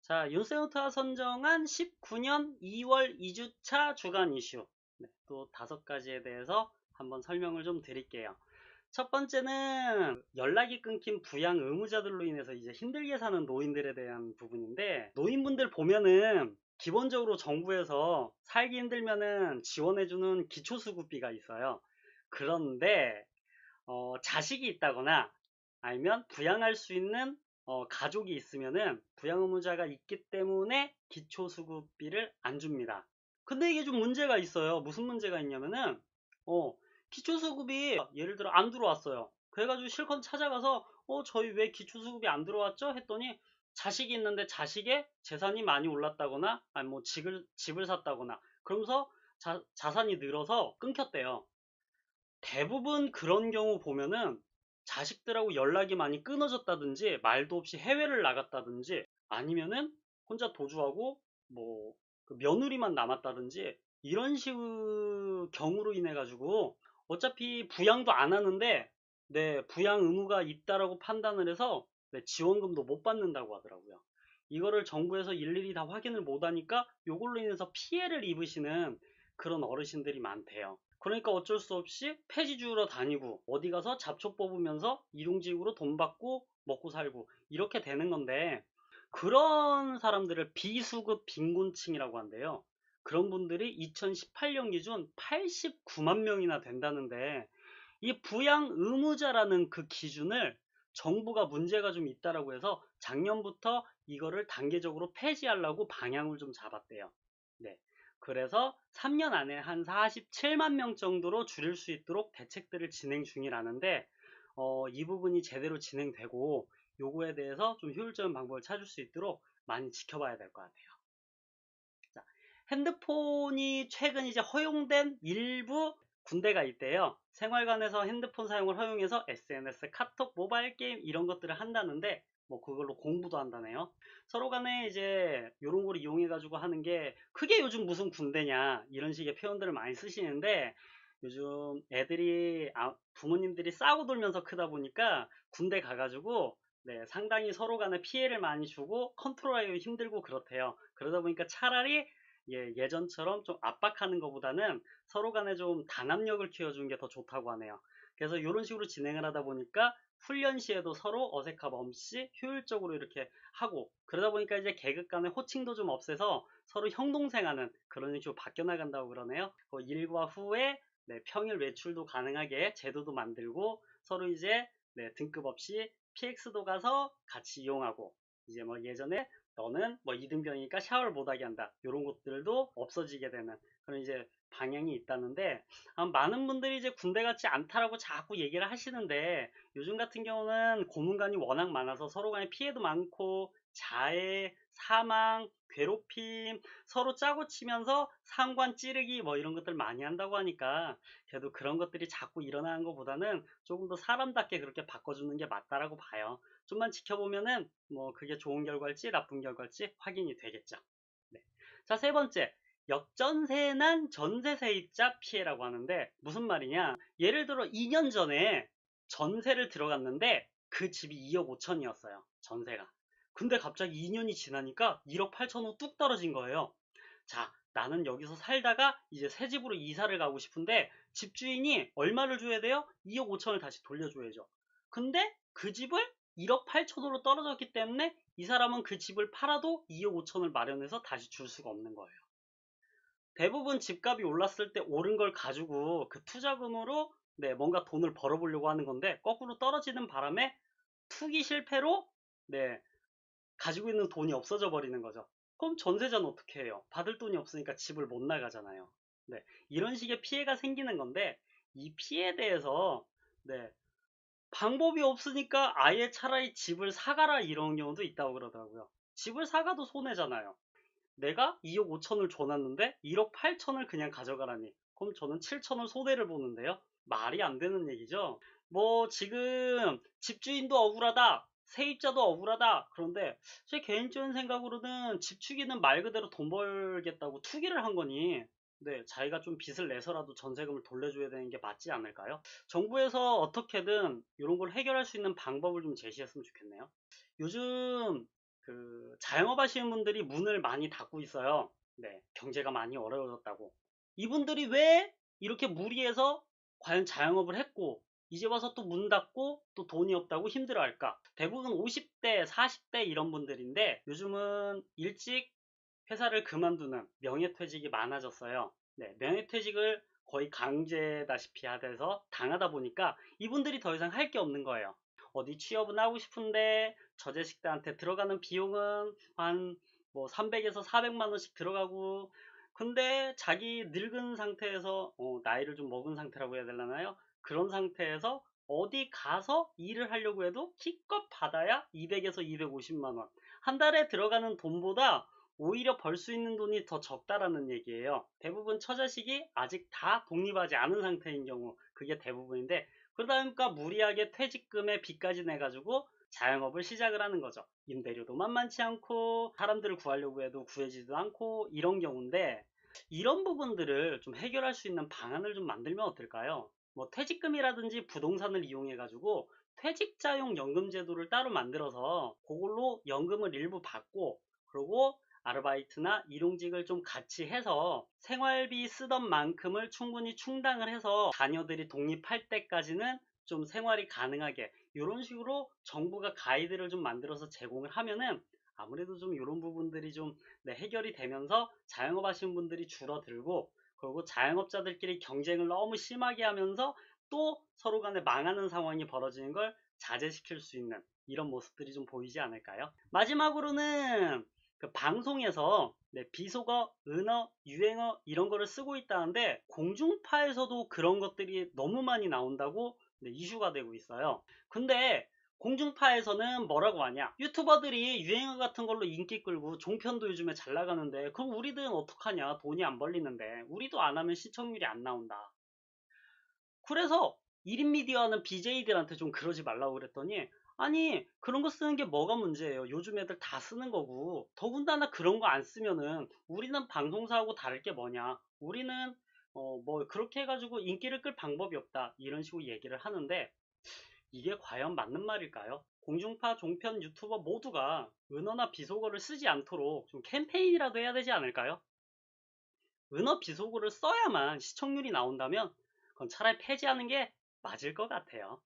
자, 윤세호트가 선정한 19년 2월 2주차 주간 이슈. 네, 또 5가지에 대해서 한번 설명을 좀 드릴게요. 첫 번째는 연락이 끊긴 부양 의무자들로 인해서 이제 힘들게 사는 노인들에 대한 부분인데, 노인분들 보면은 기본적으로 정부에서 살기 힘들면은 지원해주는 기초수급비가 있어요. 그런데 자식이 있다거나 아니면 부양할 수 있는 가족이 있으면은 부양 의무자가 있기 때문에 기초수급비를 안 줍니다. 근데 이게 좀 문제가 있어요. 무슨 문제가 있냐면은 어, 기초수급이 예를 들어 안 들어왔어요. 그래가지고 실컷 찾아가서 저희 왜 기초수급이 안 들어왔죠? 했더니 자식이 있는데 자식의 재산이 많이 올랐다거나 아니 뭐 집을 샀다거나 그러면서 자산이 늘어서 끊겼대요. 대부분 그런 경우 보면은 자식들하고 연락이 많이 끊어졌다든지 말도 없이 해외를 나갔다든지 아니면은 혼자 도주하고 뭐그 며느리만 남았다든지 이런 식의 경우로 인해 가지고 어차피 부양도 안 하는데 네, 부양 의무가 있다라고 판단을 해서 네, 지원금도 못 받는다고 하더라고요. 이거를 정부에서 일일이 다 확인을 못 하니까 이걸로 인해서 피해를 입으시는 그런 어르신들이 많대요. 그러니까 어쩔 수 없이 폐지 주우러 다니고 어디 가서 잡초 뽑으면서 일용직으로 돈 받고 먹고 살고 이렇게 되는 건데, 그런 사람들을 비수급 빈곤층이라고 한대요. 그런 분들이 2018년 기준 89만 명이나 된다는데, 이 부양 의무자라는 그 기준을 정부가 문제가 좀 있다라고 해서 작년부터 이거를 단계적으로 폐지하려고 방향을 좀 잡았대요. 네. 그래서 3년 안에 한 47만 명 정도로 줄일 수 있도록 대책들을 진행 중이라는데, 이 부분이 제대로 진행되고 요거에 대해서 좀 효율적인 방법을 찾을 수 있도록 많이 지켜봐야 될 것 같아요. 자, 핸드폰이 최근 이제 허용된 일부 군대가 있대요. 생활관에서 핸드폰 사용을 허용해서 SNS, 카톡, 모바일 게임 이런 것들을 한다는데 뭐 그걸로 공부도 한다네요. 서로 간에 이제 이런 걸 이용해 가지고 하는 게 그게 요즘 무슨 군대냐 이런 식의 표현들을 많이 쓰시는데, 요즘 애들이 부모님들이 싸고 돌면서 크다 보니까 군대 가가지고 네, 상당히 서로 간에 피해를 많이 주고 컨트롤하기 힘들고 그렇대요. 그러다 보니까 차라리 예전처럼 좀 압박하는 것보다는 서로 간에 좀 단합력을 키워주는 게 더 좋다고 하네요. 그래서 이런 식으로 진행을 하다 보니까 훈련 시에도 서로 어색함 없이 효율적으로 이렇게 하고, 그러다 보니까 이제 계급 간의 호칭도 좀 없애서 서로 형동생하는 그런 식으로 바뀌어 나간다고 그러네요. 일과 후에 네, 평일 외출도 가능하게 제도도 만들고 서로 이제 네, 등급 없이 PX도 가서 같이 이용하고, 이제 뭐 예전에 너는 뭐 이등병이니까 샤워를 못하게 한다 이런 것들도 없어지게 되는 그런 이제 방향이 있다는데, 많은 분들이 이제 군대 같지 않다라고 자꾸 얘기를 하시는데, 요즘 같은 경우는 고문관이 워낙 많아서 서로 간에 피해도 많고 자해, 사망, 괴롭힘, 서로 짜고 치면서 상관 찌르기 뭐 이런 것들 많이 한다고 하니까 그래도 그런 것들이 자꾸 일어나는 것보다는 조금 더 사람답게 그렇게 바꿔주는 게 맞다라고 봐요. 좀만 지켜보면은 뭐 그게 좋은 결과일지 나쁜 결과일지 확인이 되겠죠. 네. 자, 세 번째. 역전세난 전세세입자 피해라고 하는데 무슨 말이냐? 예를 들어 2년 전에 전세를 들어갔는데 그 집이 2억 5천이었어요. 전세가. 근데 갑자기 2년이 지나니까 1억 8천으로 뚝 떨어진 거예요. 자, 나는 여기서 살다가 이제 새 집으로 이사를 가고 싶은데 집주인이 얼마를 줘야 돼요? 2억 5천을 다시 돌려줘야죠. 근데 그 집을 1억 8천으로 떨어졌기 때문에 이 사람은 그 집을 팔아도 2억 5천을 마련해서 다시 줄 수가 없는 거예요. 대부분 집값이 올랐을 때 오른 걸 가지고 그 투자금으로 네, 뭔가 돈을 벌어보려고 하는 건데 거꾸로 떨어지는 바람에 투기 실패로 네, 가지고 있는 돈이 없어져 버리는 거죠. 그럼 전세자는 어떻게 해요? 받을 돈이 없으니까 집을 못 나가잖아요. 네, 이런 식의 피해가 생기는 건데, 이 피해에 대해서 네, 방법이 없으니까 아예 차라리 집을 사가라 이런 경우도 있다고 그러더라고요. 집을 사가도 손해잖아요. 내가 2억 5천을 줘놨는데 1억 8천을 그냥 가져가라니. 그럼 저는 7천을 손해를 보는데요. 말이 안 되는 얘기죠. 뭐 지금 집주인도 억울하다. 세입자도 억울하다. 그런데 제 개인적인 생각으로는 집주인은 말 그대로 돈 벌겠다고 투기를 한 거니. 네, 자기가 좀 빚을 내서라도 전세금을 돌려줘야 되는 게 맞지 않을까요? 정부에서 어떻게든 이런 걸 해결할 수 있는 방법을 좀 제시했으면 좋겠네요. 요즘 자영업 하시는 분들이 문을 많이 닫고 있어요. 네, 경제가 많이 어려워졌다고. 이분들이 왜 이렇게 무리해서 과연 자영업을 했고 이제 와서 또 문 닫고 또 돈이 없다고 힘들어할까? 대부분 50대, 40대 이런 분들인데 요즘은 일찍 회사를 그만두는 명예퇴직이 많아졌어요. 네, 명예퇴직을 거의 강제다시피 하돼서 당하다 보니까 이분들이 더 이상 할 게 없는 거예요. 어디 취업은 하고 싶은데 저재식단한테 들어가는 비용은 한 뭐 300에서 400만 원씩 들어가고, 근데 자기 늙은 상태에서 나이를 좀 먹은 상태라고 해야 되나요? 그런 상태에서 어디 가서 일을 하려고 해도 기껏 받아야 200에서 250만 원. 한 달에 들어가는 돈보다 오히려 벌 수 있는 돈이 더 적다라는 얘기예요. 대부분 처자식이 아직 다 독립하지 않은 상태인 경우 그게 대부분인데, 그러다 보니까 무리하게 퇴직금에 빚까지 내가지고 자영업을 시작을 하는 거죠. 임대료도 만만치 않고 사람들을 구하려고 해도 구해지도 않고 이런 경우인데, 이런 부분들을 좀 해결할 수 있는 방안을 좀 만들면 어떨까요? 뭐 퇴직금이라든지 부동산을 이용해 가지고 퇴직자용 연금 제도를 따로 만들어서 그걸로 연금을 일부 받고, 그리고 아르바이트나 일용직을 좀 같이 해서 생활비 쓰던 만큼을 충분히 충당을 해서 자녀들이 독립할 때까지는 좀 생활이 가능하게, 이런 식으로 정부가 가이드를 좀 만들어서 제공을 하면은 아무래도 좀 이런 부분들이 좀 해결이 되면서 자영업 하시는 분들이 줄어들고, 그리고 자영업자들끼리 경쟁을 너무 심하게 하면서 또 서로 간에 망하는 상황이 벌어지는 걸 자제시킬 수 있는 이런 모습들이 좀 보이지 않을까요? 마지막으로는 방송에서 비속어, 은어, 유행어 이런 거를 쓰고 있다는데, 공중파에서도 그런 것들이 너무 많이 나온다고 이슈가 되고 있어요. 근데 공중파에서는 뭐라고 하냐, 유튜버들이 유행어 같은 걸로 인기 끌고 종편도 요즘에 잘 나가는데 그럼 우리들은 어떡하냐, 돈이 안 벌리는데 우리도 안 하면 시청률이 안 나온다. 그래서 1인 미디어 하는 BJ들한테 좀 그러지 말라고 그랬더니, 아니 그런 거 쓰는 게 뭐가 문제예요, 요즘 애들 다 쓰는 거고, 더군다나 그런 거 안 쓰면은 우리는 방송사하고 다를 게 뭐냐, 우리는 뭐 그렇게 해가지고 인기를 끌 방법이 없다, 이런 식으로 얘기를 하는데, 이게 과연 맞는 말일까요? 공중파, 종편, 유튜버 모두가 은어나 비속어를 쓰지 않도록 좀 캠페인이라도 해야 되지 않을까요? 은어 비속어를 써야만 시청률이 나온다면 그건 차라리 폐지하는 게 맞을 것 같아요.